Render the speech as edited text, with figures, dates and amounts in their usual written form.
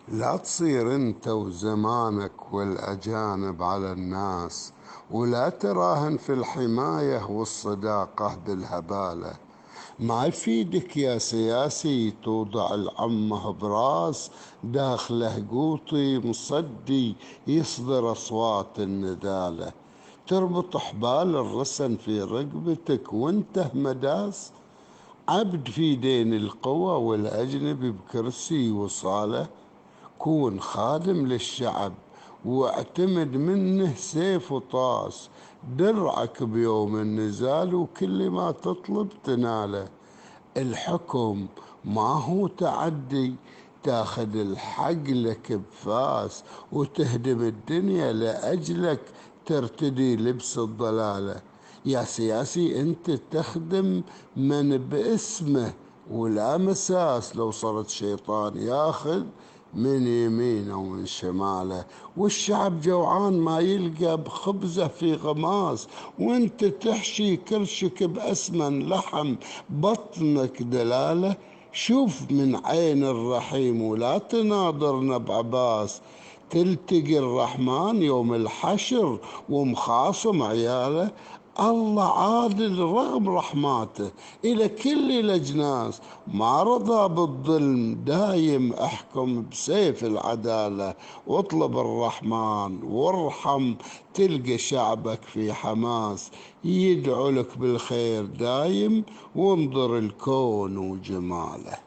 لا تصير انت وزمانك والأجانب على الناس، ولا تراهن في الحماية والصداقة بالهبالة. ما يفيدك يا سياسي توضع العمه براس داخله قوطي مصدي يصدر أصوات الندالة، تربط حبال الرسن في رقبتك وانته مداس، عبد في دين القوى والأجنبي بكرسي وصاله. كون خادم للشعب واعتمد منه سيف وطاس، درعك بيوم النزال وكل ما تطلب تناله. الحكم ما هو تعدي تاخذ الحق لك بفاس، وتهدم الدنيا لأجلك ترتدي لبس الضلالة. يا سياسي انت تخدم من باسمه ولا مساس، لو صرت شيطان ياخذ من يمينه ومن شماله. والشعب جوعان ما يلقى بخبزه في غماس، وانت تحشي كرشك بأسمن لحم بطنك دلاله. شوف من عين الرحيم ولا تناظرنا بعباس، تلتقي الرحمن يوم الحشر ومخاصم عياله. الله عادل رغم رحماته إلى كل الأجناس، ما رضى بالظلم دايم احكم بسيف العدالة. واطلب الرحمن وارحم، تلقى شعبك في حماس يدعو لك بالخير دايم، وانظر الكون وجماله.